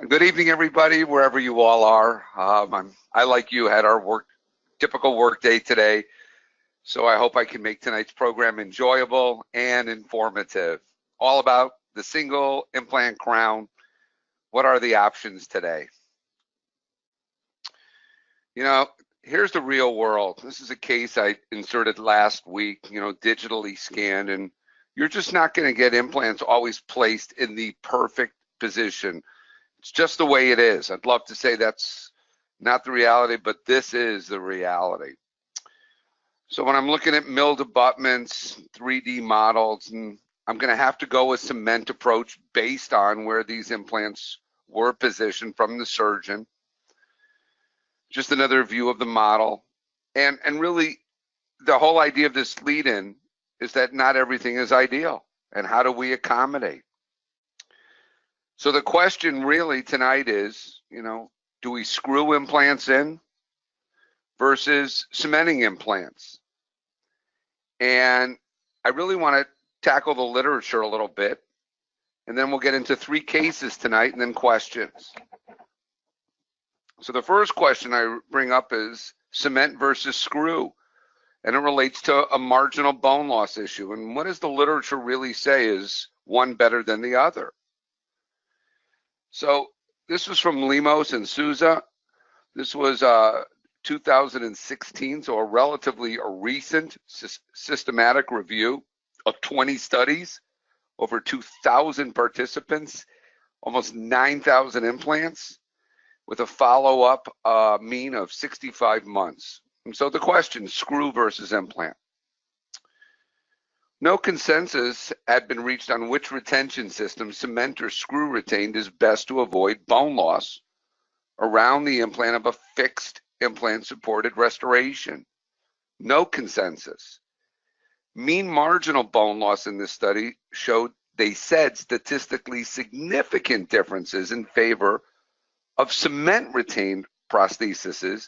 Good evening, everybody, wherever you all are. I, like you, had our typical work day today, so I hope I can make tonight's program enjoyable and informative. All about the single implant crown. What are the options today? You know, here's the real world. This is a case I inserted last week, digitally scanned, and you're just not going to get implants always placed in the perfect position. It's just the way it is. I'd love to say that's not the reality, but this is the reality. So when I'm looking at milled abutments, 3D models, and I'm going to have to go with cement approach based on where these implants were positioned from the surgeon. Just another view of the model. And really, the whole idea of this lead-in is that not everything is ideal. And how do we accommodate? So the question really tonight is, do we screw implants in versus cementing implants? And I really want to tackle the literature a little bit, and then we'll get into 3 cases tonight and then questions. So the first question I bring up is cement versus screw, and it relates to a marginal bone loss issue. And what does the literature really say? Is one better than the other? So this was from Lemos and Souza. This was 2016, so a relatively recent systematic review of 20 studies, over 2,000 participants, almost 9,000 implants, with a follow-up mean of 65 months. And so the question, screw versus implant. No consensus had been reached on which retention system, cement or screw retained, is best to avoid bone loss around the implant of a fixed implant supported restoration. No consensus. Mean marginal bone loss in this study showed, they said, statistically significant differences in favor of cement retained prostheses,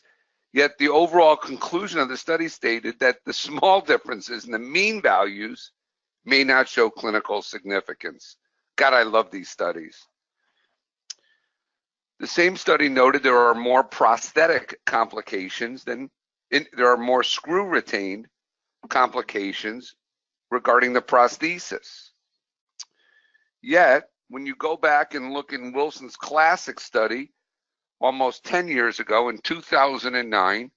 yet the overall conclusion of the study stated that the small differences in the mean values may not show clinical significance. God, I love these studies. The same study noted there are more prosthetic complications there are more screw retained complications regarding the prosthesis. Yet, when you go back and look in Wilson's classic study, almost 10 years ago in 2009,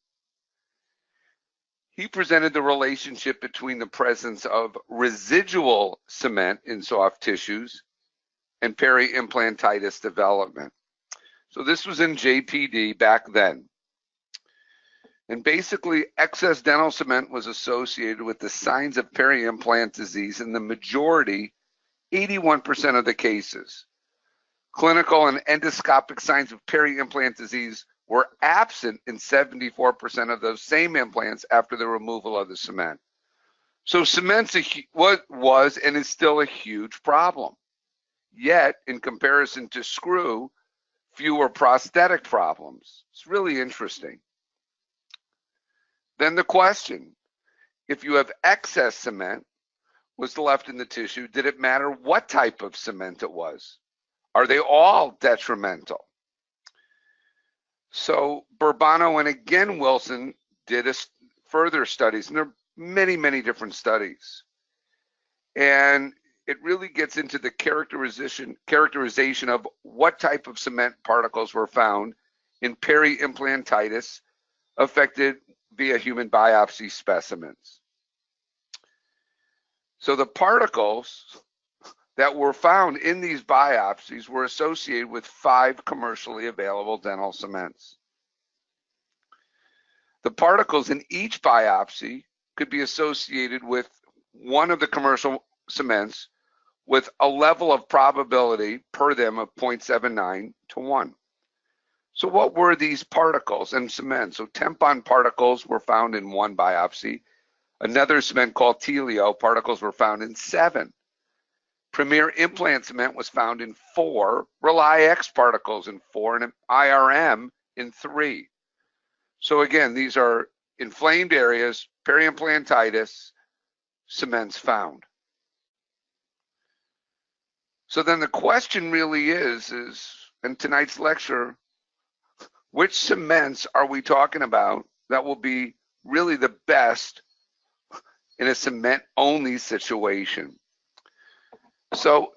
he presented the relationship between the presence of residual cement in soft tissues and peri-implantitis development. So this was in JPD back then. And basically, excess dental cement was associated with the signs of peri-implant disease in the majority, 81% of the cases. Clinical and endoscopic signs of peri-implant disease were absent in 74% of those same implants after the removal of the cement. So cement's what was and is still a huge problem. Yet, in comparison to screw, fewer prosthetic problems. It's really interesting. Then the question, if you have excess cement was left in the tissue, did it matter what type of cement it was? Are they all detrimental? So Burbano and again Wilson did further studies, and there are many, many different studies. And it really gets into the characterization of what type of cement particles were found in peri-implantitis affected via human biopsy specimens. So the particles that were found in these biopsies were associated with 5 commercially available dental cements. The particles in each biopsy could be associated with one of the commercial cements with a level of probability per them of 0.79 to 1. So what were these particles and cement? So tampon particles were found in 1 biopsy. Another cement called Telio particles were found in 7. Premier implant cement was found in 4, Rely X particles in 4, and IRM in 3. So again, these are inflamed areas, peri-implantitis, cements found. So then the question really is in tonight's lecture, which cements are we talking about that will be really the best in a cement-only situation. So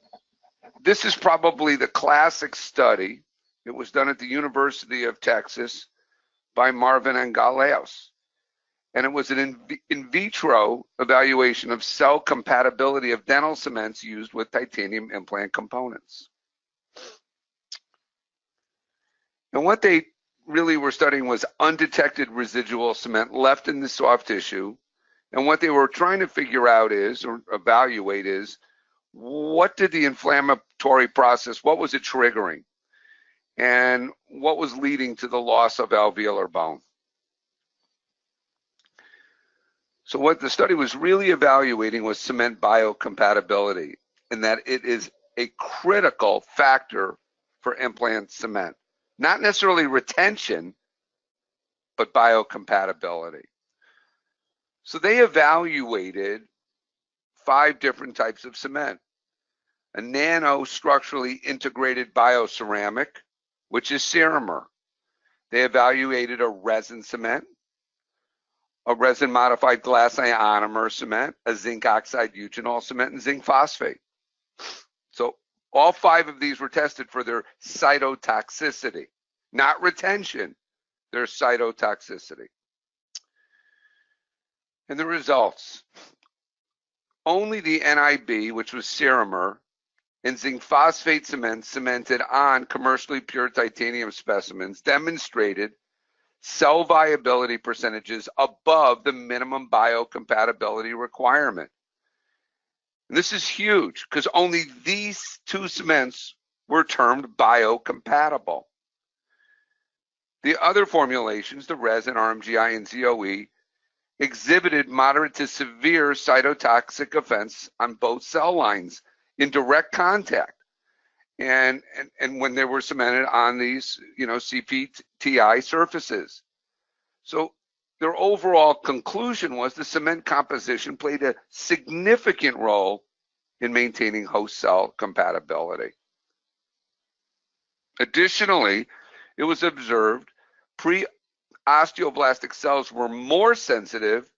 this is probably the classic study. It was done at the University of Texas by Marvin and Galeos. And it was an in vitro evaluation of cell compatibility of dental cements used with titanium implant components. And what they really were studying was undetected residual cement left in the soft tissue. And what they were trying to figure out is, or evaluate is, what did the inflammatory process, what was it triggering? And what was leading to the loss of alveolar bone? So what the study was really evaluating was cement biocompatibility, and that it is a critical factor for implant cement. Not necessarily retention, but biocompatibility. So they evaluated 5 different types of cement. A nanostructurally integrated bioceramic, which is Ceramer. They evaluated a resin cement, a resin-modified glass ionomer cement, a zinc oxide eugenol cement, and zinc phosphate. So all 5 of these were tested for their cytotoxicity, not retention, their cytotoxicity. And the results, only the NIB, which was Ceramer, and zinc phosphate cement cemented on commercially pure titanium specimens demonstrated cell viability percentages above the minimum biocompatibility requirement. And this is huge because only these 2 cements were termed biocompatible. The other formulations, the resin, RMGI, and ZOE, exhibited moderate to severe cytotoxic effects on both cell lines in direct contact, and when they were cemented on these, CPTI surfaces. So their overall conclusion was the cement composition played a significant role in maintaining host cell compatibility. Additionally, it was observed pre-osteoblastic cells were more sensitive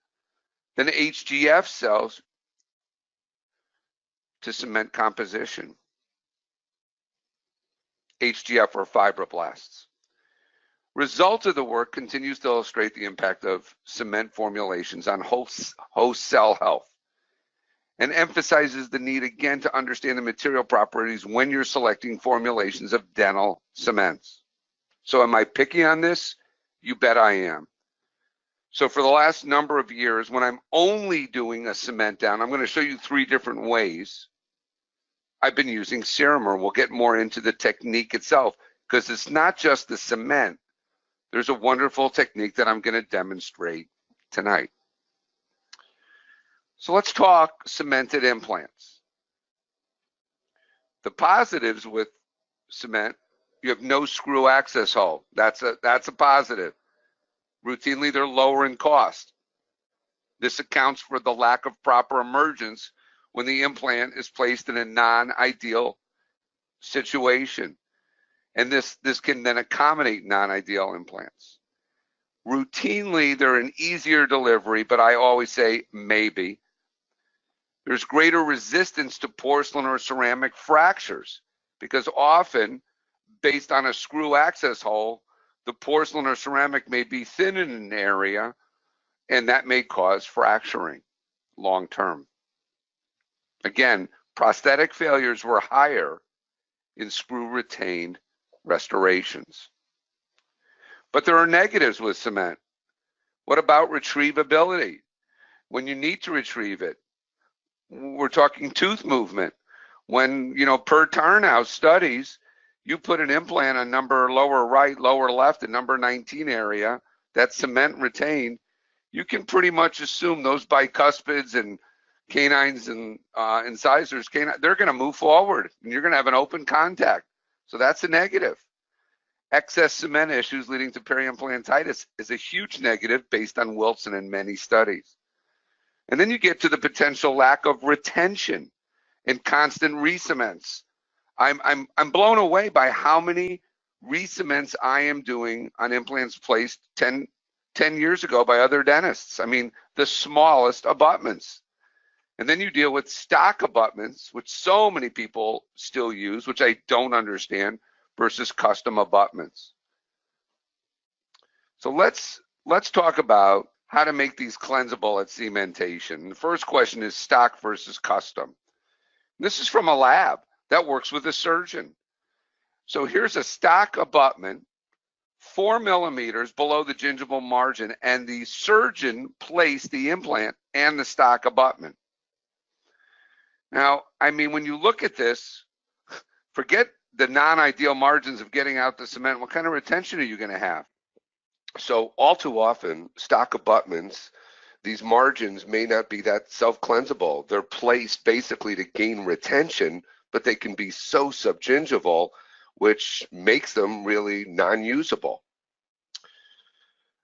than HGF cells to cement composition. HGF or fibroblasts. Result of the work continues to illustrate the impact of cement formulations on host cell health and emphasizes the need again to understand the material properties when you're selecting formulations of dental cements. So am I picky on this? You bet I am. So for the last number of years, when I'm only doing a cement down, I'm going to show you 3 different ways. I've been using Ceramer. We'll get more into the technique itself because it's not just the cement. There's a wonderful technique that I'm going to demonstrate tonight. So let's talk cemented implants. The positives with cement, you have no screw access hole. That's a positive. Routinely, they're lower in cost. This accounts for the lack of proper emergence when the implant is placed in a non-ideal situation. And this can then accommodate non-ideal implants. Routinely, they're an easier delivery, but I always say maybe. There's greater resistance to porcelain or ceramic fractures because often, based on a screw access hole, the porcelain or ceramic may be thin in an area, and that may cause fracturing long term. Again, prosthetic failures were higher in screw retained restorations. But there are negatives with cement. What about retrievability? When you need to retrieve it, we're talking tooth movement. When, per Tarnow studies, you put an implant on number lower right, lower left, and number 19 area, that cement retained, you can pretty much assume those bicuspids and canines and incisors, they're going to move forward, and you're going to have an open contact. So that's a negative. Excess cement issues leading to periimplantitis is a huge negative based on Wilson and many studies. And then you get to the potential lack of retention and constant recements. I'm blown away by how many recements I am doing on implants placed 10 years ago by other dentists. I mean, the smallest abutments. And then you deal with stock abutments, which so many people still use, which I don't understand, versus custom abutments. So let's talk about how to make these cleansable at cementation. The first question is stock versus custom. This is from a lab that works with a surgeon. So here's a stock abutment, 4 millimeters below the gingival margin, and the surgeon placed the implant and the stock abutment. Now, I mean, when you look at this, forget the non-ideal margins of getting out the cement. What kind of retention are you going to have? So all too often, stock abutments, these margins may not be that self-cleansable. They're placed basically to gain retention, but they can be so subgingival, which makes them really non-usable.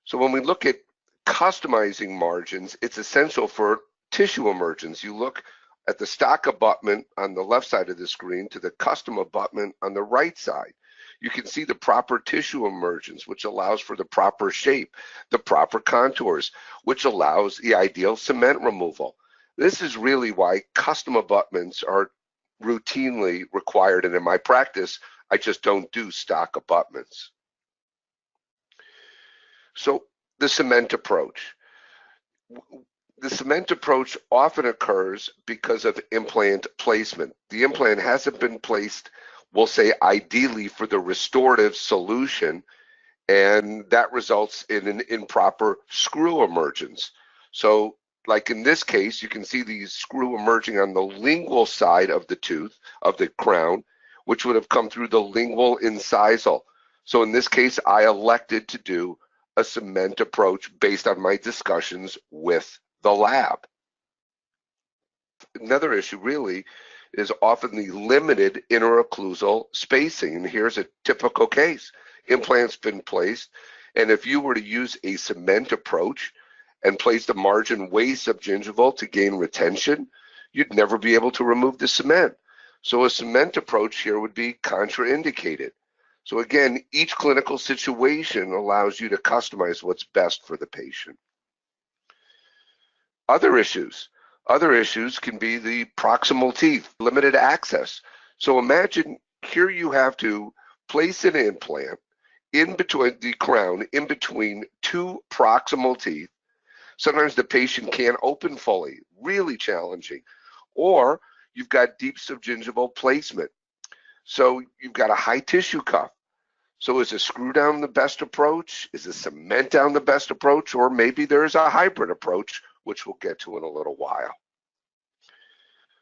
So when we look at customizing margins, it's essential for tissue emergence. You look at the stock abutment on the left side of the screen to the custom abutment on the right side. You can see the proper tissue emergence, which allows for the proper shape, the proper contours, which allows the ideal cement removal. This is really why custom abutments are routinely required, and in my practice, I just don't do stock abutments. So the cement approach. The cement approach often occurs because of implant placement. The implant hasn't been placed, we'll say, ideally for the restorative solution, and that results in an improper screw emergence. So like in this case, you can see these screw emerging on the lingual side of the tooth, of the crown, which would have come through the lingual incisal. So in this case, I elected to do a cement approach based on my discussions with the lab. Another issue really is often the limited interocclusal spacing. And here's a typical case. Implant's been placed, and if you were to use a cement approach and place the margin way subgingival to gain retention, you'd never be able to remove the cement. So a cement approach here would be contraindicated. So again, each clinical situation allows you to customize what's best for the patient. Other issues can be the proximal teeth, limited access. So imagine here you have to place an implant in between the crown, in between two proximal teeth. Sometimes the patient can't open fully, really challenging. Or you've got deep subgingival placement. So you've got a high tissue cuff. So is a screw down the best approach? Is a cement down the best approach? Or maybe there's a hybrid approach, which we'll get to in a little while.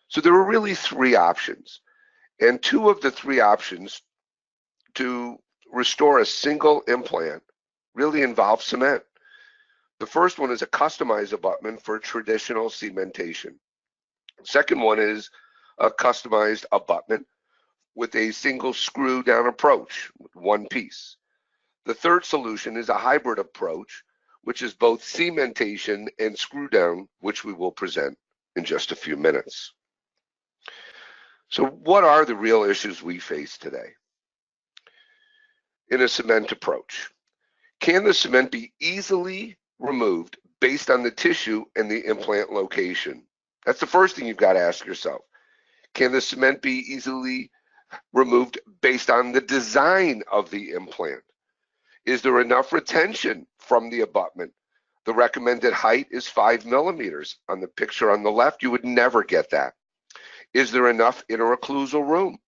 So there are really three options. And two of the three options to restore a single implant really involve cement. The first one is a customized abutment for traditional cementation. The second one is a customized abutment with a single screw down approach with one piece. The third solution is a hybrid approach, which is both cementation and screw down, which we will present in just a few minutes. So what are the real issues we face today in a cement approach? Can the cement be easily removed based on the tissue and the implant location? That's the first thing you've got to ask yourself. Can the cement be easily removed based on the design of the implant? Is there enough retention from the abutment? The recommended height is 5 millimeters. On the picture on the left, you would never get that. Is there enough interocclusal room?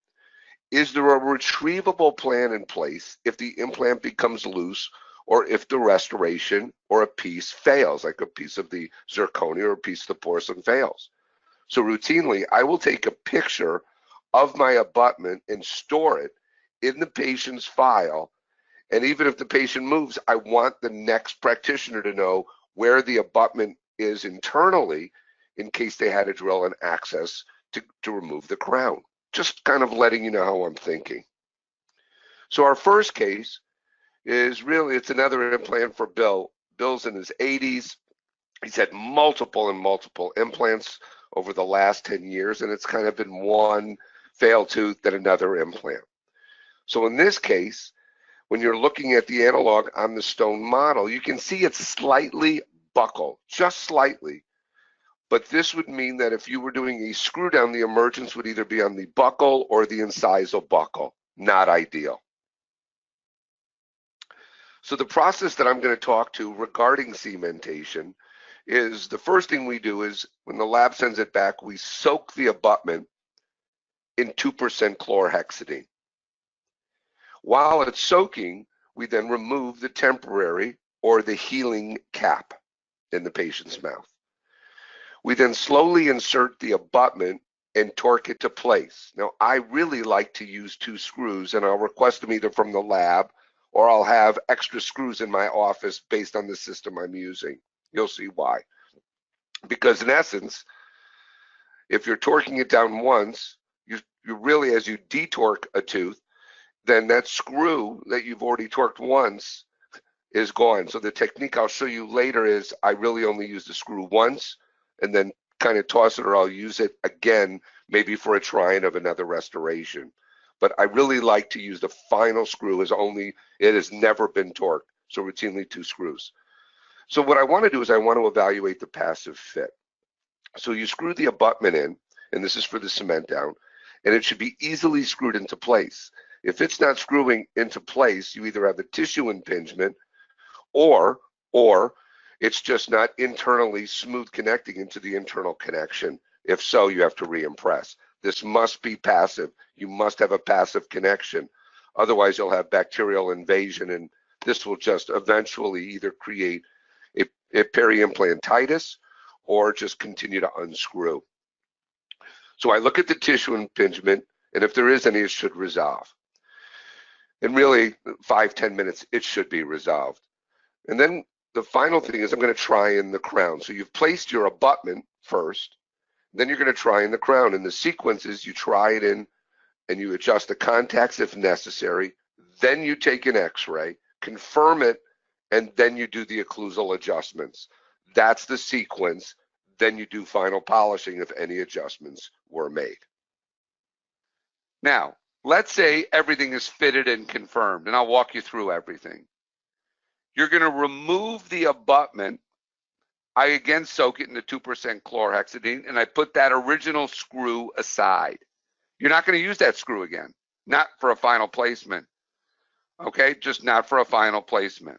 Is there a retrievable plan in place if the implant becomes loose, or if the restoration or a piece fails, like a piece of the zirconia or a piece of the porcelain fails? So routinely, I will take a picture of my abutment and store it in the patient's file. And even if the patient moves, I want the next practitioner to know where the abutment is internally in case they had to drill an access to remove the crown. Just kind of letting you know how I'm thinking. So our first case is really, it's another implant for Bill. Bill's in his 80s. He's had multiple implants over the last 10 years, and it's kind of been one failed tooth, then another implant. So in this case, when you're looking at the analog on the stone model, you can see it's slightly buccal, just slightly. But this would mean that if you were doing a screw down, the emergence would either be on the buccal or the incisal buccal. Not ideal. So the process that I'm going to talk to regarding cementation is the first thing we do is when the lab sends it back, we soak the abutment in 2% chlorhexidine. While it's soaking, we then remove the temporary or the healing cap in the patient's mouth. We then slowly insert the abutment and torque it to place. Now, I really like to use 2 screws, and I'll request them either from the lab or I'll have extra screws in my office based on the system I'm using. You'll see why. Because in essence, if you're torquing it down once, you really, as you detorque a tooth, then that screw that you've already torqued once is gone. So the technique I'll show you later is I really only use the screw once and then kind of toss it, or I'll use it again, maybe for a try-in of another restoration. But I really like to use the final screw as only, it has never been torqued, so routinely 2 screws. So what I want to do is I want to evaluate the passive fit. So you screw the abutment in, and this is for the cement down, and it should be easily screwed into place. If it's not screwing into place, you either have a tissue impingement or it's just not internally smooth connecting into the internal connection. If so, you have to re-impress. This must be passive. You must have a passive connection. Otherwise, you'll have bacterial invasion, and this will just eventually either create a peri-implantitis or just continue to unscrew. So I look at the tissue impingement, and if there is any, it should resolve. And really, 5-10 minutes, it should be resolved. And then the final thing is I'm going to try in the crown. So you've placed your abutment first, then you're going to try in the crown. And the sequence is you try it in and you adjust the contacts if necessary. Then you take an x-ray, confirm it, and then you do the occlusal adjustments. That's the sequence. Then you do final polishing if any adjustments were made. Now, let's say everything is fitted and confirmed, and I'll walk you through everything. You're going to remove the abutment. I again soak it in the 2% chlorhexidine, and I put that original screw aside. You're not going to use that screw again, not for a final placement. Okay, just not for a final placement.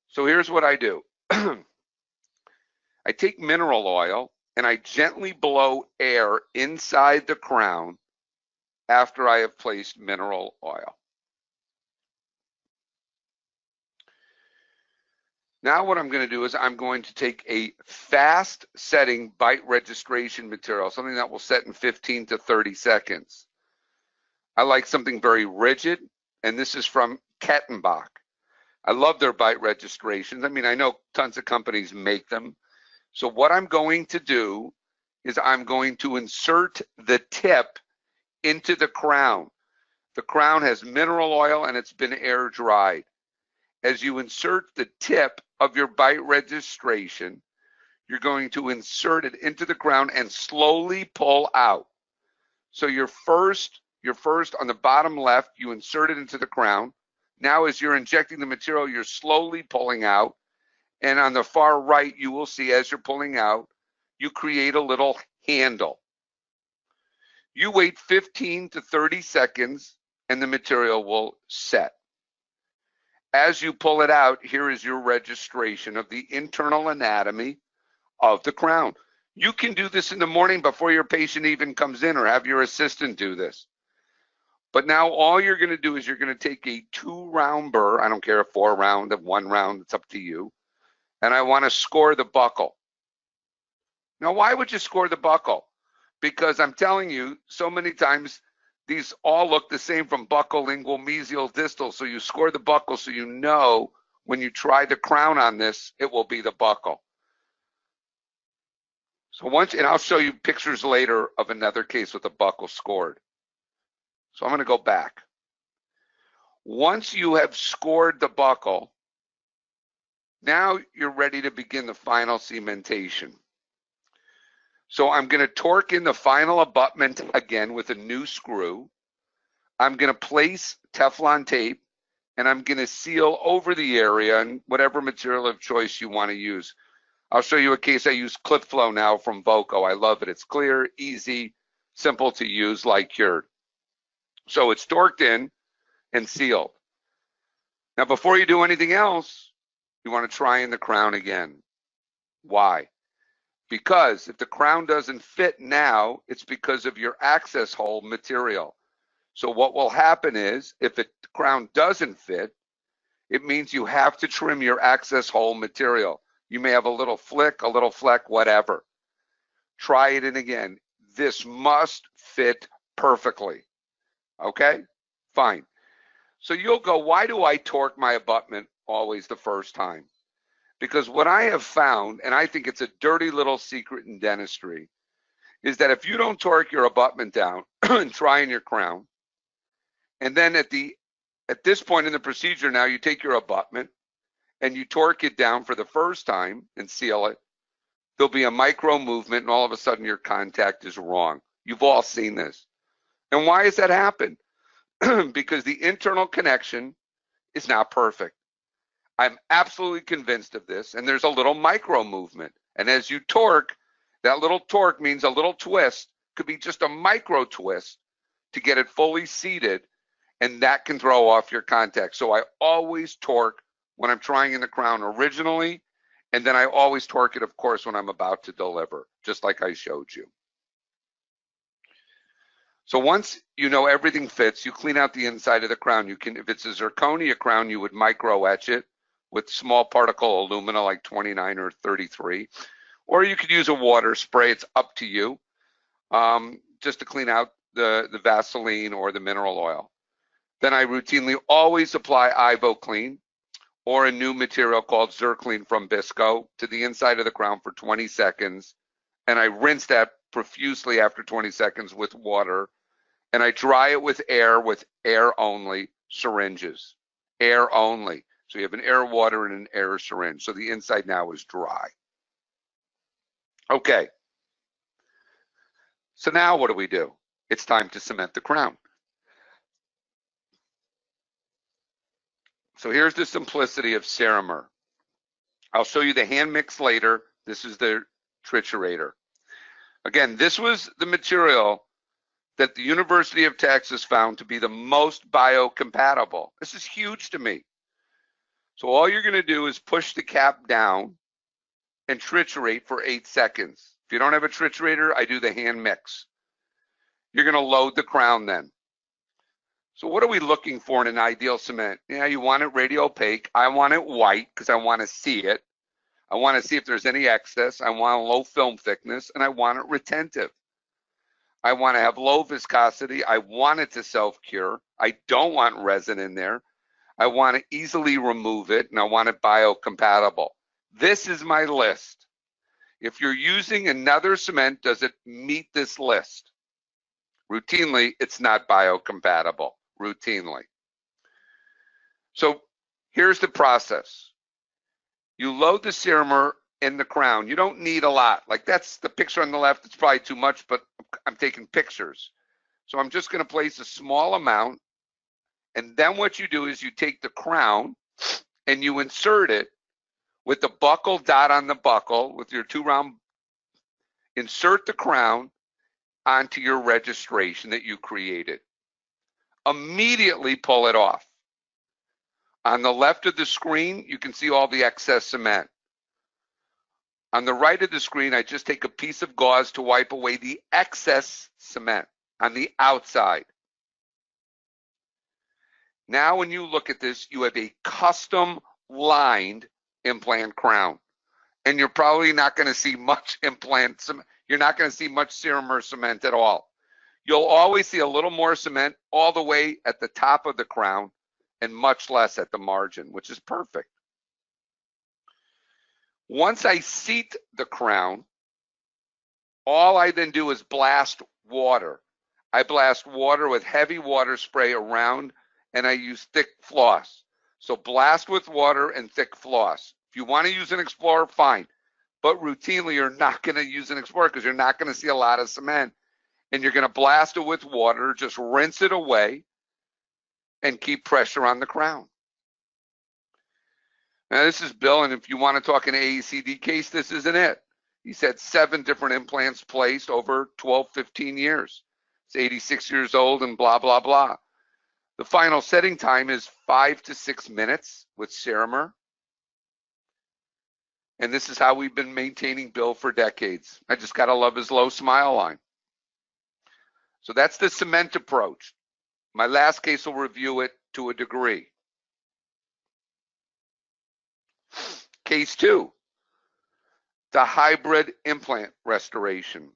So here's what I do. I take mineral oil and I gently blow air inside the crown after I have placed mineral oil. Now what I'm going to do is I'm going to take a fast setting bite registration material, something that will set in 15 to 30 seconds. I like something very rigid, and this is from Catapult. I love their bite registrations. I mean, I know tons of companies make them. So what I'm going to do is I'm going to insert the tip into the crown. The crown has mineral oil and it's been air dried. As you insert the tip of your bite registration, you're going to insert it into the crown and slowly pull out. So you're first on the bottom left, you insert it into the crown. Now as you're injecting the material, you're slowly pulling out. And on the far right, you will see as you're pulling out, you create a little handle. You wait 15 to 30 seconds and the material will set. As you pull it out, here is your registration of the internal anatomy of the crown. You can do this in the morning before your patient even comes in, or have your assistant do this. But now all you're going to do is you're going to take a 2-round burr. I don't care if 4 round, if 1 round, it's up to you. And I want to score the buccal. Now, why would you score the buccal? Because I'm telling you, so many times these all look the same from buccal, lingual, mesial, distal. So you score the buccal so you know when you try the crown on this, it will be the buccal. So and I'll show you pictures later of another case with a buccal scored. So I'm going to go back. Once you have scored the buccal, now you're ready to begin the final cementation. So I'm going to torque in the final abutment again with a new screw. I'm going to place Teflon tape, and I'm going to seal over the area and whatever material of choice you want to use. I'll show you a case I use Clip Flow now from Voco. I love it. It's clear, easy, simple to use, like cured. So it's torqued in and sealed. Now, before you do anything else, you want to try in the crown again. Why? Because if the crown doesn't fit now, it's because of your access hole material. So what will happen is, if the crown doesn't fit, it means you have to trim your access hole material. You may have a little flick, a little fleck, whatever. Try it in again. This must fit perfectly. Okay? Fine. So you'll go, why do I torque my abutment always the first time? Because what I have found, and I think it's a dirty little secret in dentistry, is that if you don't torque your abutment down and try in your crown, and then at this point in the procedure now, you take your abutment and you torque it down for the first time and seal it, there'll be a micro movement and all of a sudden your contact is wrong. You've all seen this. And why has that happened? Because the internal connection is not perfect. I'm absolutely convinced of this, and there's a little micro movement. And as you torque, that little torque means a little twist, could be just a micro twist to get it fully seated, and that can throw off your contact. So I always torque when I'm trying in the crown originally, and then I always torque it, of course, when I'm about to deliver, just like I showed you. So once you know everything fits, you clean out the inside of the crown. You can, if it's a zirconia crown, you would micro etch it with small particle alumina like 29 or 33, or you could use a water spray. It's up to you, just to clean out the Vaseline or the mineral oil. Then I routinely always apply IvoClean or a new material called Zirclean from Bisco to the inside of the crown for 20 seconds, and I rinse that profusely after 20 seconds with water, and I dry it with air only syringes, air only. So you have an air water and an air syringe. So the inside now is dry. Okay. So now what do? It's time to cement the crown. So here's the simplicity of Ceramer. I'll show you the hand mix later. This is the triturator. Again, this was the material that the University of Texas found to be the most biocompatible. This is huge to me. So all you're going to do is push the cap down and triturate for 8 seconds. If you don't have a triturator, I do the hand mix. You're going to load the crown then. So what are we looking for in an ideal cement? Yeah, you want it radio opaque. I want it white because I want to see it. I want to see if there's any excess. I want a low film thickness, and I want it retentive. I want to have low viscosity. I want it to self-cure. I don't want resin in there. I want to easily remove it, and I want it biocompatible. This is my list. If you're using another cement, does it meet this list? Routinely, it's not biocompatible, routinely. So here's the process. You load the Ceramer in the crown. You don't need a lot. Like that's the picture on the left. It's probably too much, but I'm taking pictures. So I'm just going to place a small amount. And then what you do is you take the crown and you insert it with the buckle dot on the buckle with your 2 round. Insert the crown onto your registration that you created. Immediately pull it off. On the left of the screen, you can see all the excess cement. On the right of the screen, I just take a piece of gauze to wipe away the excess cement on the outside. Now, when you look at this, you have a custom lined implant crown. And you're probably not going to see much implant cement. You're not going to see much Ceramer cement at all. You'll always see a little more cement all the way at the top of the crown and much less at the margin, which is perfect. Once I seat the crown, all I then do is blast water. I blast water with heavy water spray around, and I use thick floss. So blast with water and thick floss. If you want to use an Explorer, fine. but routinely you're not going to use an Explorer because you're not going to see a lot of cement, and you're going to blast it with water, just rinse it away, and keep pressure on the crown. Now, this is Bill, and if you want to talk an AECD case, this isn't it. He's had 7 different implants placed over 12, 15 years. He's 86 years old and blah, blah, blah. The final setting time is 5 to 6 minutes with Ceramer. And this is how we've been maintaining Bill for decades. I just got to love his low smile line. So that's the cement approach. My last case will review it to a degree. Case 2, the hybrid implant restoration.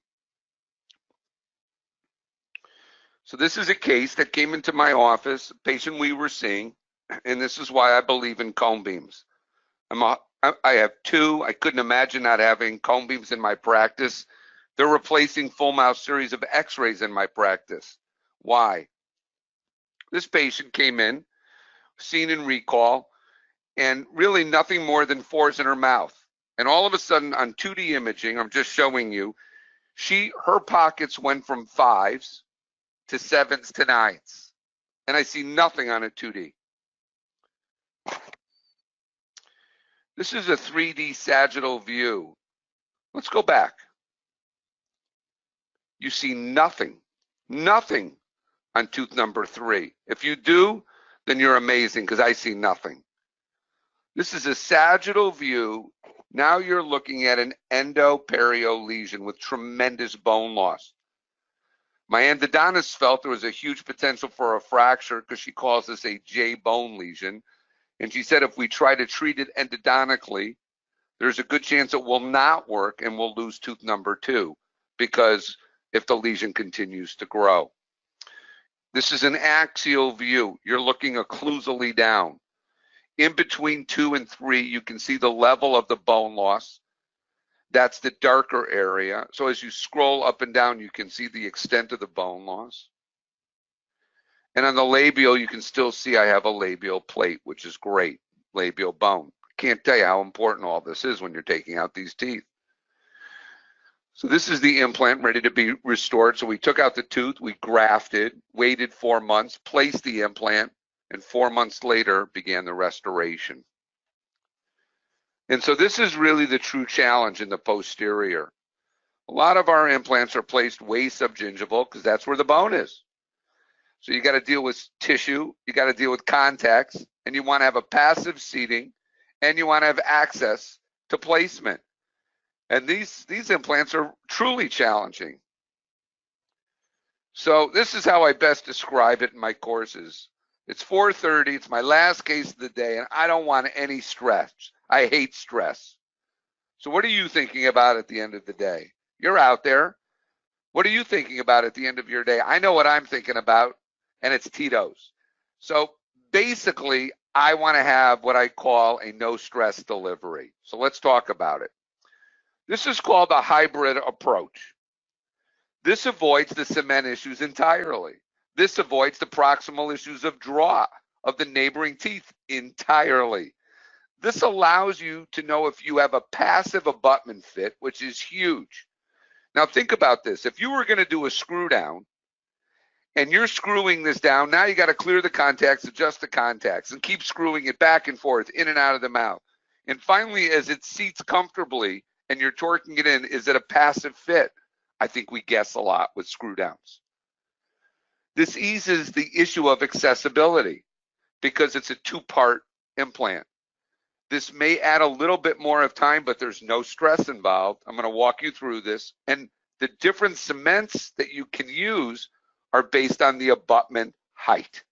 So this is a case that came into my office, a patient we were seeing, and this is why I believe in cone beams. I have 2. I couldn't imagine not having cone beams in my practice. They're replacing full mouth series of x-rays in my practice. Why? This patient came in, seen in recall, and really nothing more than 4s in her mouth. And all of a sudden on 2D imaging, I'm just showing you, her pockets went from 5s to 7s to 9s. And I see nothing on a 2D. This is a 3D sagittal view. Let's go back. You see nothing on tooth number 3. If you do, then you're amazing because I see nothing. This is a sagittal view. Now you're looking at an endoperio lesion with tremendous bone loss. My endodontist felt there was a huge potential for a fracture because she calls this a J-bone lesion. And she said if we try to treat it endodontically, there's a good chance it will not work and we'll lose tooth number 2 because if the lesion continues to grow. This is an axial view. You're looking occlusally down. In between 2 and 3, you can see the level of the bone loss. That's the darker area. So as you scroll up and down, you can see the extent of the bone loss. And on the labial, you can still see I have a labial plate, which is great, labial bone. Can't tell you how important all this is when you're taking out these teeth. So this is the implant ready to be restored. So we took out the tooth, we grafted, waited 4 months, placed the implant, and 4 months later began the restoration. And so this is really the true challenge in the posterior. A lot of our implants are placed way subgingival because that's where the bone is. So you got to deal with tissue, you got to deal with contacts, and you want to have a passive seating, and you want to have access to placement. And these implants are truly challenging. So this is how I best describe it in my courses. It's 4:30, it's my last case of the day, and I don't want any stress. I hate stress. So what are you thinking about at the end of the day? You're out there. What are you thinking about at the end of your day? I know what I'm thinking about, and it's Tito's. So basically, I want to have what I call a no stress delivery. So let's talk about it. This is called a hybrid approach. This avoids the cement issues entirely. This avoids the proximal issues of draw of the neighboring teeth entirely. This allows you to know if you have a passive abutment fit, which is huge. Now think about this. If you were going to do a screw down and you're screwing this down, now you got to clear the contacts, adjust the contacts, and keep screwing it back and forth, in and out of the mouth. And finally, as it seats comfortably and you're torquing it in, is it a passive fit? I think we guess a lot with screw downs. This eases the issue of accessibility because it's a 2-part implant. This may add a little bit more of time, but there's no stress involved. I'm going to walk you through this. And the different cements that you can use are based on the abutment height.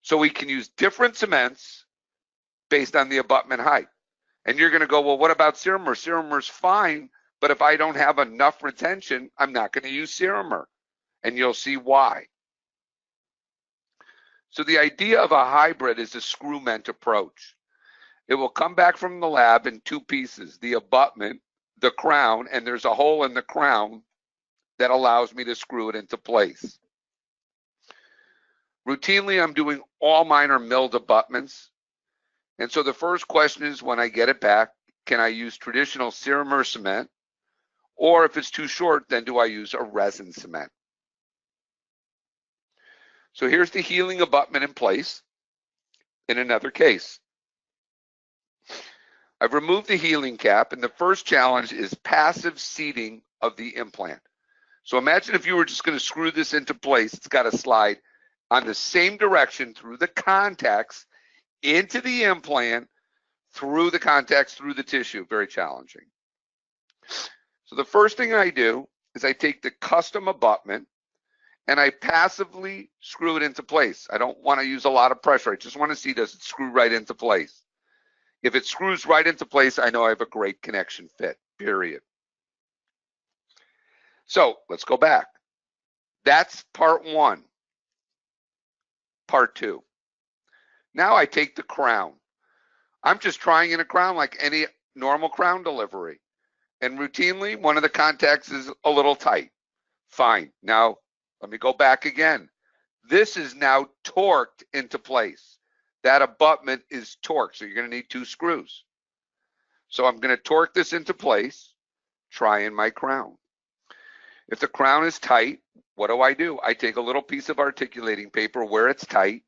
So we can use different cements based on the abutment height. And you're going to go, well, what about Ceramer? Ceramer's fine, but if I don't have enough retention, I'm not going to use Ceramer. And you'll see why. So the idea of a hybrid is a screw-ment approach. It will come back from the lab in 2 pieces, the abutment, the crown, and there's a hole in the crown that allows me to screw it into place. Routinely, I'm doing all mine are milled abutments. And so the first question is when I get it back, can I use traditional serum cement? Or if it's too short, then do I use a resin cement? So here's the healing abutment in place in another case. I've removed the healing cap, and the first challenge is passive seating of the implant. So imagine if you were just going to screw this into place. It's got to slide on the same direction through the contacts into the implant, through the contacts, through the tissue. Very challenging. So the first thing I do is I take the custom abutment and I passively screw it into place. I don't want to use a lot of pressure. I just want to see, does it screw right into place? If it screws right into place, I know I have a great connection fit, period. So let's go back. That's part one. Part two. Now I take the crown. I'm just trying in a crown like any normal crown delivery. And routinely, one of the contacts is a little tight. Fine. Now, let me go back again. This is now torqued into place. That abutment is torqued, so you're going to need 2 screws. So I'm going to torque this into place, try in my crown. If the crown is tight, what do? I take a little piece of articulating paper where it's tight,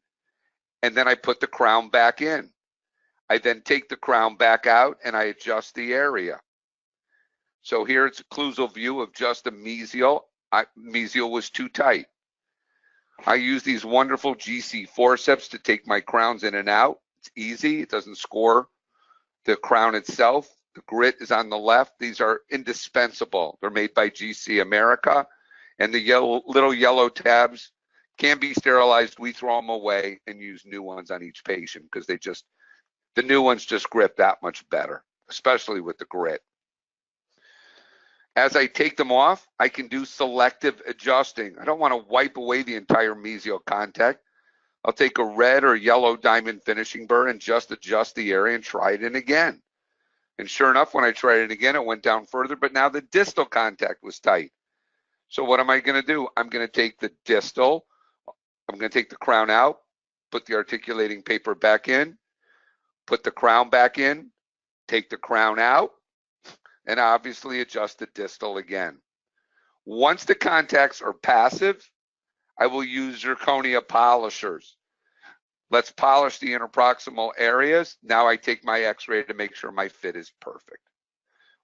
and then I put the crown back in. I then take the crown back out and I adjust the area. So here it's a occlusal view of just the mesial. Mesial was too tight. I use these wonderful GC forceps to take my crowns in and out. It's easy. It doesn't score the crown itself. The grit is on the left. These are indispensable. They're made by GC America. And the little yellow tabs can be sterilized. We throw them away and use new ones on each patient because the new ones just grip that much better, especially with the grit. As I take them off, I can do selective adjusting. I don't want to wipe away the entire mesial contact. I'll take a red or yellow diamond finishing burr and just adjust the area and try it in again. And sure enough, when I tried it again, it went down further, but now the distal contact was tight. So what am I going to do? I'm going to take the distal, I'm going to take the crown out, put the articulating paper back in, put the crown back in, take the crown out, and obviously adjust the distal again. Once the contacts are passive, I will use zirconia polishers. Let's polish the interproximal areas. Now I take my x-ray to make sure my fit is perfect.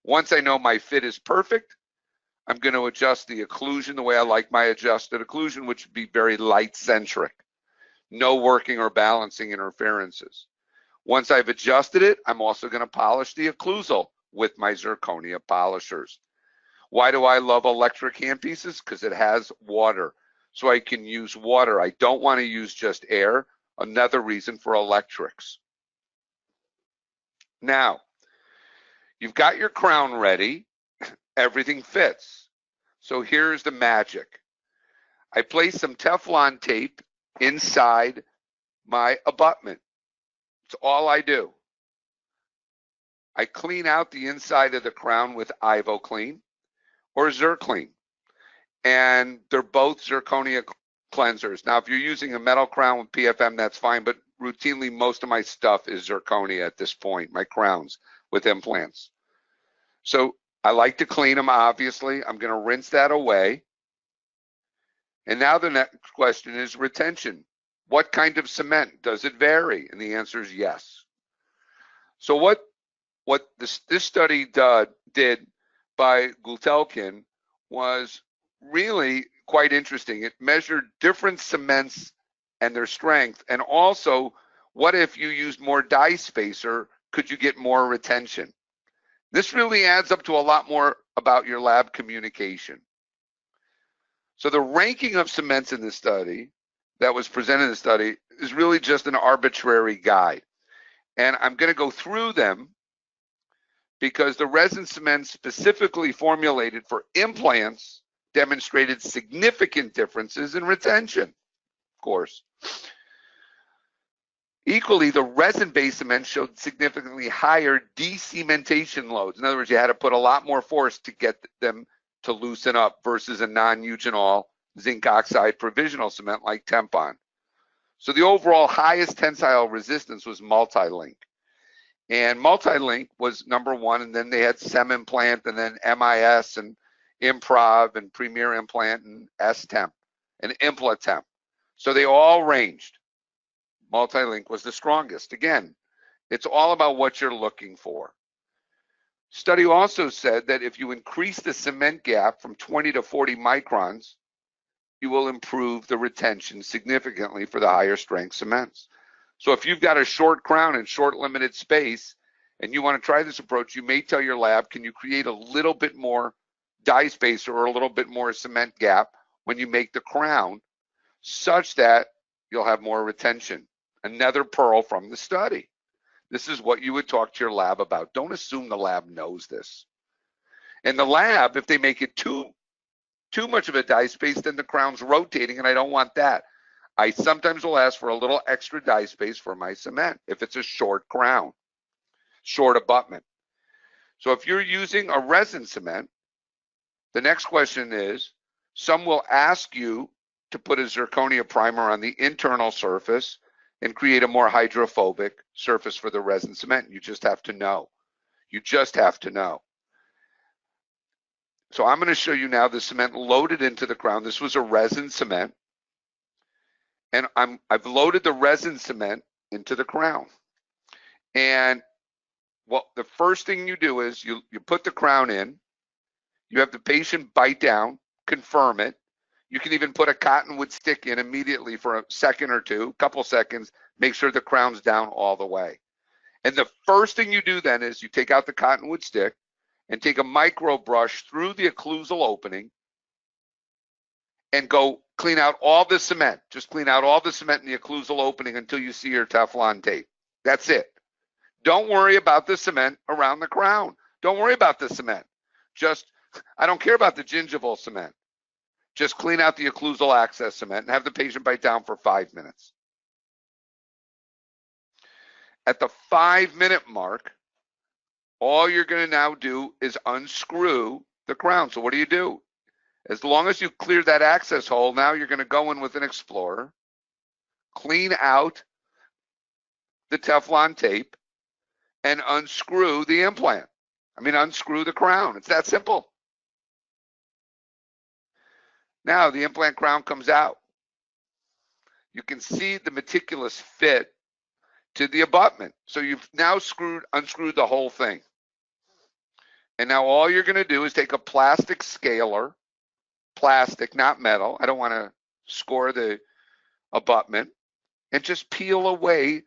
Once I know my fit is perfect, I'm going to adjust the occlusion the way I like my adjusted occlusion, which would be very light-centric. No working or balancing interferences. Once I've adjusted it, I'm also going to polish the occlusal with my zirconia polishers. Why do I love electric handpieces? Because it has water. So I can use water. I don't want to use just air. Another reason for electrics. Now, you've got your crown ready. Everything fits. So here's the magic. I place some Teflon tape inside my abutment. It's all I do. I clean out the inside of the crown with IvoClean or Zirclean. And they're both zirconia cleansers. Now, if you're using a metal crown with PFM, that's fine, but routinely most of my stuff is zirconia at this point, my crowns with implants. So I like to clean them, obviously. I'm going to rinse that away. And now the next question is retention. What kind of cement? Does it vary? And the answer is yes. So what this study did by Gultelkin was really quite interesting. It measured different cements and their strength, and also what if you used more dye spacer, could you get more retention? This really adds up to a lot more about your lab communication. So the ranking of cements in this study that was presented in the study is really just an arbitrary guide. And I'm going to go through them because the resin cements specifically formulated for implants demonstrated significant differences in retention, of course. Equally, the resin-based cement showed significantly higher decementation loads. In other words, you had to put a lot more force to get them to loosen up versus a non-eugenol zinc oxide provisional cement like Tempon. So the overall highest tensile resistance was multi-link. And Multilink was #1, and then they had Sem Implant, and then MIS, and Improv, and Premier Implant, and S-Temp, and Implant. So they all ranged. Multilink was the strongest. Again, it's all about what you're looking for. Study also said that if you increase the cement gap from 20 to 40 microns, you will improve the retention significantly for the higher strength cements. So if you've got a short crown and short limited space and you want to try this approach, you may tell your lab, can you create a little bit more die space or a little bit more cement gap when you make the crown, such that you'll have more retention. Another pearl from the study. This is what you would talk to your lab about. Don't assume the lab knows this. And the lab, if they make it too much of a die space, then the crown's rotating, and I don't want that. I sometimes will ask for a little extra die space for my cement if it's a short crown, short abutment. So if you're using a resin cement, the next question is, some will ask you to put a zirconia primer on the internal surface and create a more hydrophobic surface for the resin cement. You just have to know. You just have to know. So I'm going to show you now the cement loaded into the crown. This was a resin cement. And I've loaded the resin cement into the crown. And well, the first thing you do is you put the crown in. You have the patient bite down, confirm it. You can even put a cottonwood stick in immediately for a second or two, couple seconds, make sure the crown's down all the way. And the first thing you do then is you take out the cottonwood stick and take a micro brush through the occlusal opening and go clean out all the cement. Just clean out all the cement in the occlusal opening until you see your Teflon tape. That's it. Don't worry about the cement around the crown. Don't worry about the cement. I don't care about the gingival cement. Just clean out the occlusal access cement and have the patient bite down for 5 minutes. At the 5-minute mark, all you're going to now do is unscrew the crown. So what do? As long as you clear that access hole, now you're going to go in with an Explorer, clean out the Teflon tape, and unscrew the implant. Unscrew the crown. It's that simple. Now the implant crown comes out. You can see the meticulous fit to the abutment. So you've now unscrewed the whole thing. And now all you're going to do is take a plastic scaler, plastic, not metal. I don't want to score the abutment, and just peel away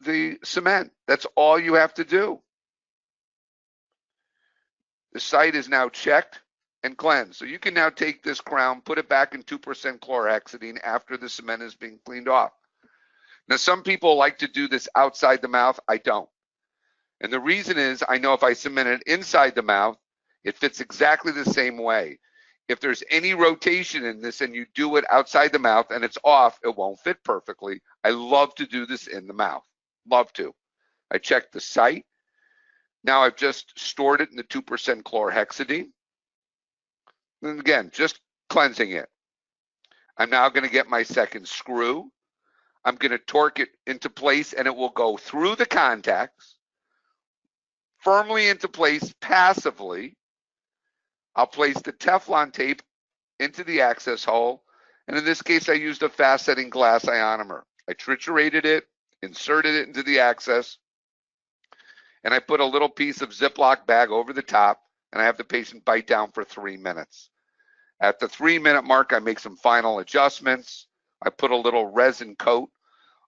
the cement. That's all you have to do. The site is now checked and cleansed. So you can now take this crown, put it back in 2% chlorhexidine after the cement is being cleaned off. Now, some people like to do this outside the mouth. I don't. And the reason is I know if I cement it inside the mouth, it fits exactly the same way. If there's any rotation in this and you do it outside the mouth and it's off, it won't fit perfectly. I love to do this in the mouth. Love to. I checked the site. Now I've just stored it in the 2% chlorhexidine. And again, just cleansing it. I'm now going to get my second screw. I'm going to torque it into place, and it will go through the contacts, firmly into place passively. I'll place the Teflon tape into the access hole, and in this case, I used a fast-setting glass ionomer. I triturated it, inserted it into the access, and I put a little piece of Ziploc bag over the top, and I have the patient bite down for 3 minutes. At the 3-minute mark, I make some final adjustments. I put a little resin coat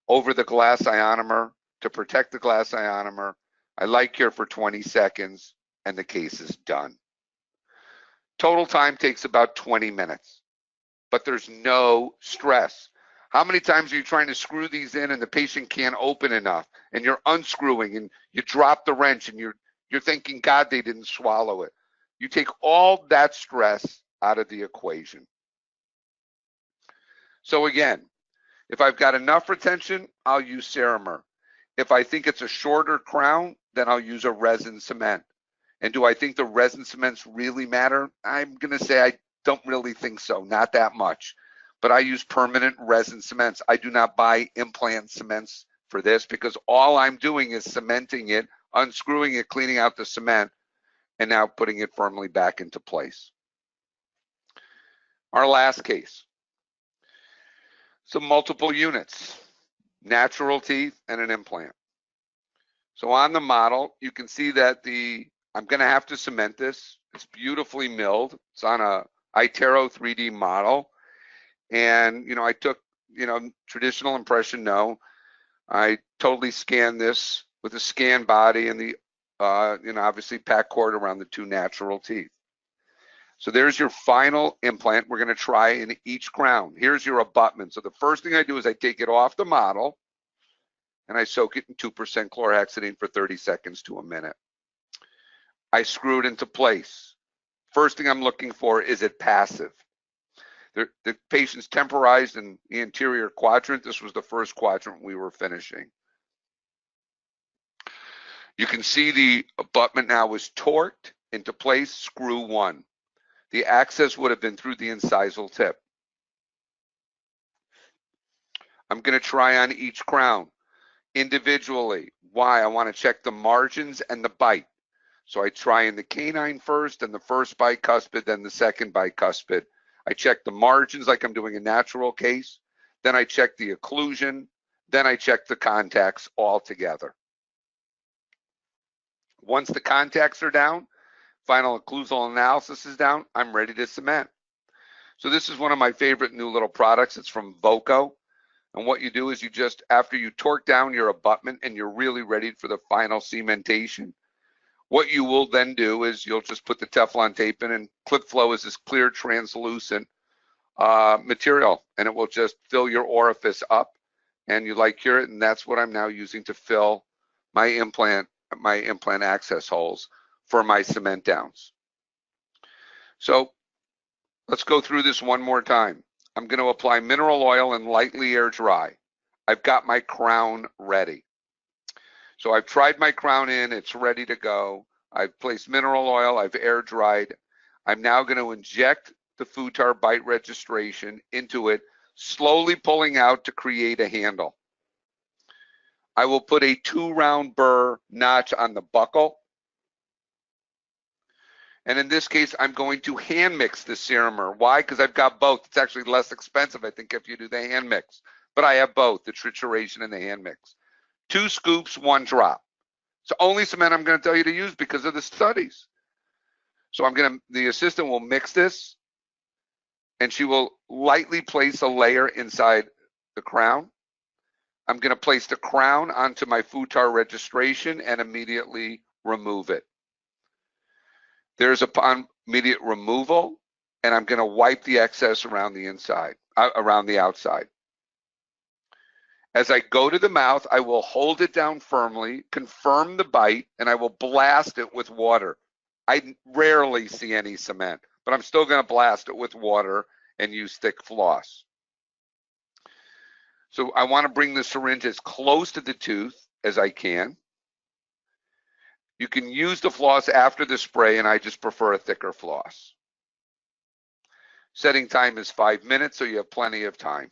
over the glass ionomer to protect the glass ionomer. I light cure for 20 seconds, and the case is done. Total time takes about 20 minutes, but there's no stress. How many times are you trying to screw these in and the patient can't open enough, and you're unscrewing and you drop the wrench and you're thinking, God, they didn't swallow it. You take all that stress out of the equation. So again, if I've got enough retention, I'll use Ceramer. If I think it's a shorter crown, then I'll use a resin cement. And do I think the resin cements really matter? I'm going to say I don't really think so, not that much. But I use permanent resin cements. I do not buy implant cements for this because all I'm doing is cementing it, unscrewing it, cleaning out the cement, and now putting it firmly back into place. Our last case. So multiple units, natural teeth and an implant. So on the model, you can see that I'm going to have to cement this. It's beautifully milled. It's on a iTero 3D model. And, I took, traditional impression, no. I totally scanned this with a scan body and the, obviously pack cord around the two natural teeth. So there's your final implant. We're going to try in each crown. Here's your abutment. So the first thing I do is I take it off the model and I soak it in 2% chlorhexidine for 30 seconds to a minute. I screw it into place. First thing I'm looking for, is it passive? The patient's temporized in the anterior quadrant. This was the first quadrant we were finishing. You can see the abutment now is torqued into place, screw one. The access would have been through the incisal tip. I'm going to try on each crown individually. Why? I want to check the margins and the bite. So I try in the canine first, and the first bicuspid, then the second bicuspid. I check the margins like I'm doing a natural case. Then I check the occlusion. Then I check the contacts all together. Once the contacts are down, final occlusal analysis is down, I'm ready to cement. So this is one of my favorite new little products. It's from Voco. And what you do is you just, after you torque down your abutment and you're really ready for the final cementation, what you will then do is you'll just put the Teflon tape in, and clip flow is this clear translucent material, and it will just fill your orifice up and you cure it. And that's what I'm now using to fill my implant access holes for my cement downs. So let's go through this one more time. I'm going to apply mineral oil and lightly air dry. I've got my crown ready. So I've tried my crown in, it's ready to go. I've placed mineral oil, I've air dried. I'm now going to inject the Futar bite registration into it, slowly pulling out to create a handle. I will put a 2-round burr notch on the buccal. And in this case, I'm going to hand mix the ceramer. Why? Because I've got both. It's actually less expensive, I think, if you do the hand mix. But I have both, the trituration and the hand mix. 2 scoops, 1 drop. It's the only cement I'm going to tell you to use because of the studies. So the assistant will mix this, and she will lightly place a layer inside the crown. I'm going to place the crown onto my Futar registration and immediately remove it. There's upon immediate removal, and I'm going to wipe the excess around the inside, around the outside. As I go to the mouth, I will hold it down firmly, confirm the bite, and I will blast it with water. I rarely see any cement, but I'm still going to blast it with water and use thick floss. So I want to bring the syringe as close to the tooth as I can. You can use the floss after the spray, and I just prefer a thicker floss. Setting time is 5 minutes, so you have plenty of time.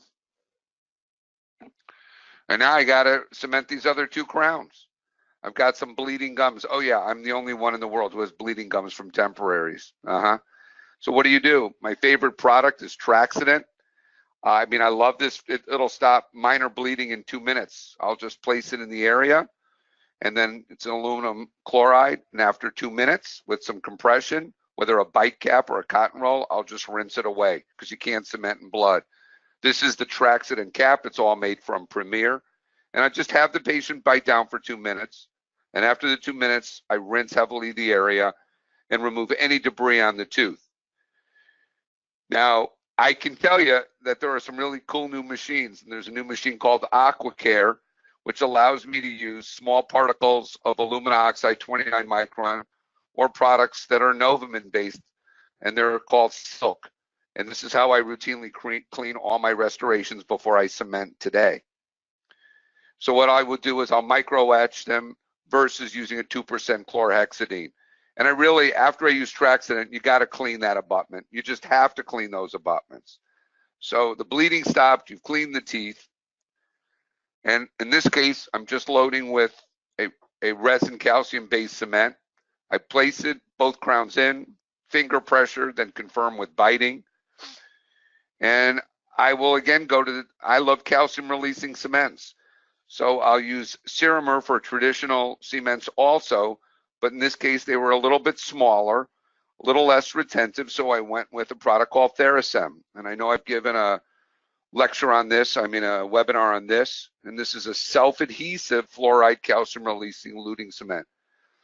And now I got to cement these other 2 crowns. I've got some bleeding gums. Oh yeah, I'm the only one in the world who has bleeding gums from temporaries. So what do? My favorite product is Traxident. I love this. It'll stop minor bleeding in 2 minutes. I'll just place it in the area, and then it's an aluminum chloride. And after 2 minutes with some compression, whether a bite cap or a cotton roll, I'll just rinse it away because you can't cement in blood. This is the Traxident cap. It's all made from Premier. And I just have the patient bite down for 2 minutes. And after the 2 minutes, I rinse heavily the area and remove any debris on the tooth. Now, I can tell you that there are some really cool new machines. And there's a new machine called AquaCare, which allows me to use small particles of aluminum oxide, 29 micron, or products that are Novamin based, and they're called Silk. And this is how I routinely clean all my restorations before I cement today. So what I would do is I'll micro etch them versus using a 2% chlorhexidine. And I really, after I use Traxident, you got to clean that abutment. You just have to clean those abutments. So the bleeding stopped, you've cleaned the teeth, And in this case, I'm just loading with a resin calcium-based cement. I place it, both crowns in, finger pressure, then confirm with biting. And I will again go to I love calcium releasing cements. So I'll use Ceramer for traditional cements also, but in this case, they were a little bit smaller, a little less retentive, so I went with a product called Therasem. And I know I've given a lecture on this, a webinar on this, and this is a self-adhesive fluoride calcium releasing luting cement.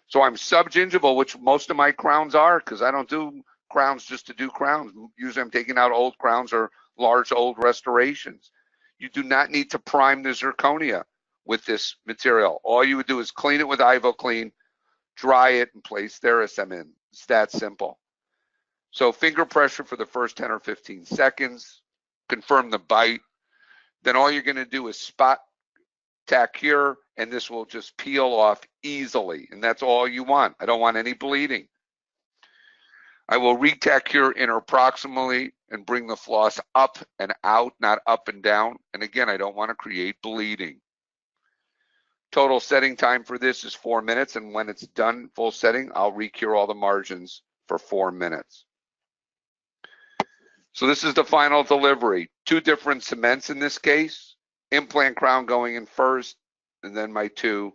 So I'm subgingival, which most of my crowns are, because I don't do crowns just to do crowns. Usually I'm taking out old crowns or large old restorations. You do not need to prime the zirconia with this material. All you would do is clean it with IvoClean, dry it, and place Therasem in. It's that simple. So finger pressure for the first 10 or 15 seconds, confirm the bite. Then all you're going to do is spot tack here, and this will just peel off easily, and that's all you want. I don't want any bleeding. I will re-tack here interproximally and bring the floss up and out, not up and down. And again, I don't want to create bleeding. Total setting time for this is 4 minutes, and when it's done full setting, I'll recure all the margins for 4 minutes. So this is the final delivery. 2 different cements in this case, implant crown going in first, and then my 2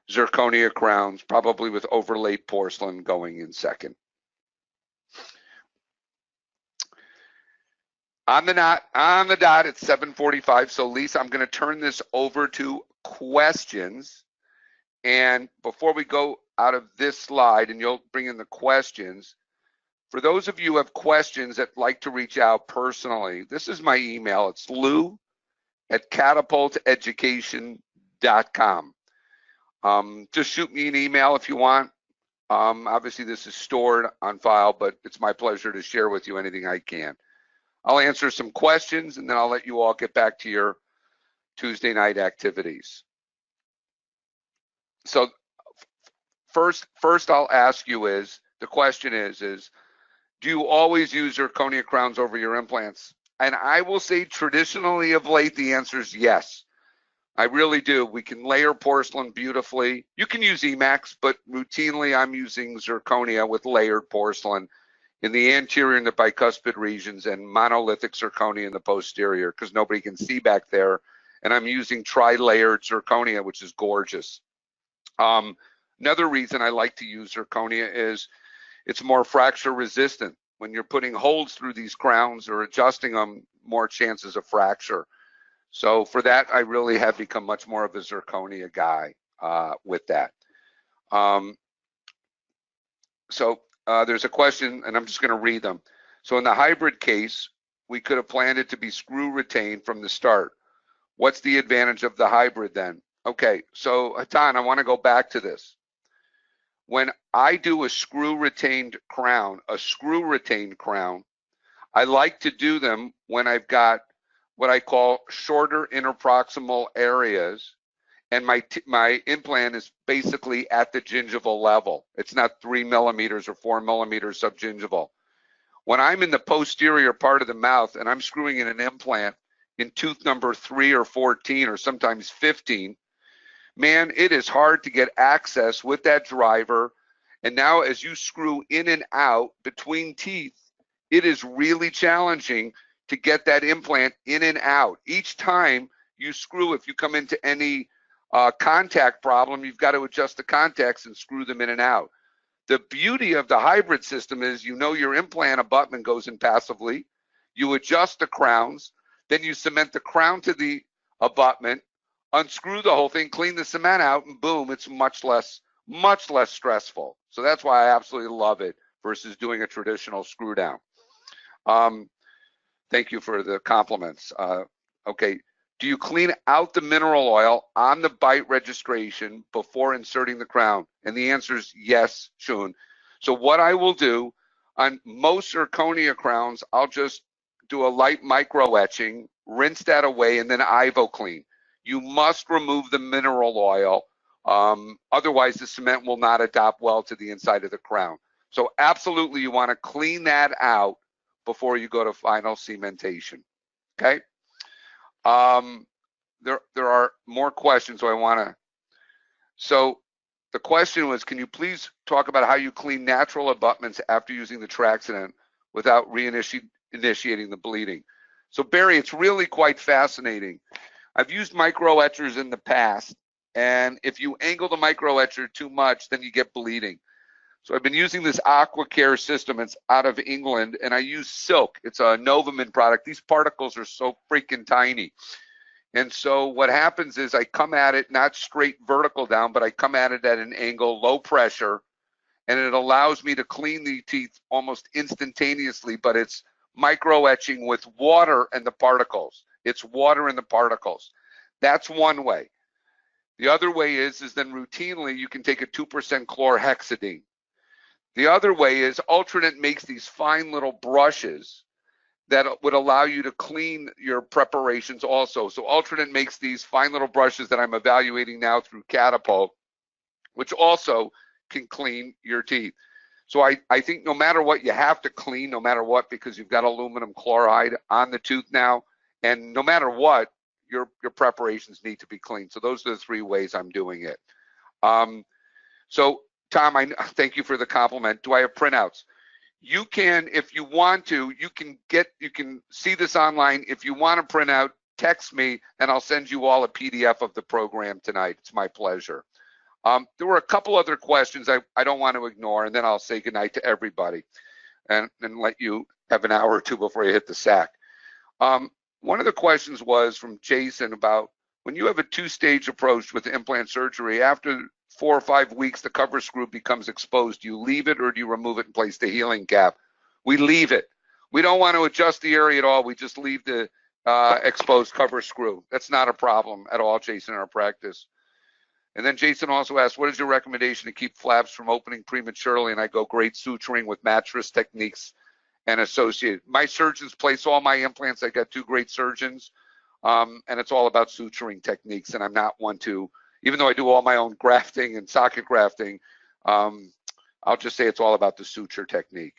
zirconia crowns, probably with overlaid porcelain, going in second. On the dot at 7:45. So Lisa, I'm going to turn this over to questions. And before we go out of this slide, and you'll bring in the questions, for those of you who have questions that like to reach out personally, this is my email. It's lou@catapulteducation.com. Just shoot me an email if you want. Obviously, this is stored on file, but it's my pleasure to share with you anything I can. I'll answer some questions, and then I'll let you all get back to your Tuesday night activities. So first I'll ask you the question is, do you always use zirconia crowns over your implants? And I will say traditionally of late, the answer is yes. I really do. We can layer porcelain beautifully. You can use Emax, but routinely I'm using zirconia with layered porcelain in the anterior and the bicuspid regions, and monolithic zirconia in the posterior, because nobody can see back there. And I'm using tri-layered zirconia, which is gorgeous. Another reason I like to use zirconia is it's more fracture resistant. When you're putting holes through these crowns or adjusting them, more chances of fracture. So for that, I really have become much more of a zirconia guy with that. There's a question, and I'm just going to read them. So in the hybrid case, we could have planned it to be screw retained from the start. What's the advantage of the hybrid then? Okay, so Hatan, I want to go back to this. When I do a screw retained crown, I like to do them when I've got what I call shorter interproximal areas, and my implant is basically at the gingival level. It's not 3 millimeters or 4 millimeters subgingival. When I'm in the posterior part of the mouth and I'm screwing in an implant in tooth number 3 or 14 or sometimes 15, man, it is hard to get access with that driver. And now as you screw in and out between teeth, it is really challenging to get that implant in and out. Each time you screw, if you come into any contact problem, you've got to adjust the contacts and screw them in and out. The beauty of the hybrid system is, your implant abutment goes in passively, you adjust the crowns, then you cement the crown to the abutment, unscrew the whole thing, clean the cement out, and boom, it's much less stressful. So that's why I absolutely love it versus doing a traditional screw down. Thank you for the compliments. Okay. Do you clean out the mineral oil on the bite registration before inserting the crown? And the answer is yes, Shun. So what I will do on most zirconia crowns, I'll just do a light micro etching, rinse that away, and then IvoClean. You must remove the mineral oil. Otherwise, the cement will not adapt well to the inside of the crown. So absolutely, you want to clean that out before you go to final cementation. Okay. there are more questions, so I want to. So the question was, can you please talk about how you clean natural abutments after using the Traxident without reinitiating the bleeding? So Barry, it's really quite fascinating. I've used micro etchers in the past, and if you angle the micro etcher too much, then you get bleeding. So I've been using this AquaCare system. It's out of England, and I use silk. It's a Novamin product. These particles are so freaking tiny. And so what happens is I come at it not straight vertical down, but I come at it at an angle, low pressure, and it allows me to clean the teeth almost instantaneously, but it's micro etching with water and the particles. It's water and the particles. That's one way. The other way is then routinely you can take a 2% chlorhexidine. The other way is Ultradent makes these fine little brushes that would allow you to clean your preparations also. So Ultradent makes these fine little brushes that I'm evaluating now through Catapult, which also can clean your teeth. So I think no matter what, you have to clean no matter what, because you've got aluminum chloride on the tooth now, and no matter what, your preparations need to be clean. So those are the three ways I'm doing it. So Tom, I thank you for the compliment. Do I have printouts? You can, if you want to, you can see this online. If you want to print out, text me and I'll send you all a PDF of the program tonight. It's my pleasure. There were a couple other questions I don't want to ignore, and then I'll say goodnight to everybody and let you have an hour or two before you hit the sack. One of the questions was from Jason about when you have a two-stage approach with implant surgery, after 4 or 5 weeks, the cover screw becomes exposed. Do you leave it or do you remove it and place the healing cap? We leave it. We don't want to adjust the area at all. We just leave the exposed cover screw. That's not a problem at all, Jason, in our practice. And then Jason also asked, what is your recommendation to keep flaps from opening prematurely? And I go, great suturing with mattress techniques and associated. My surgeons place all my implants. I got 2 great surgeons, and it's all about suturing techniques. And I'm not one to, even though I do all my own grafting and socket grafting, I'll just say it's all about the suture technique.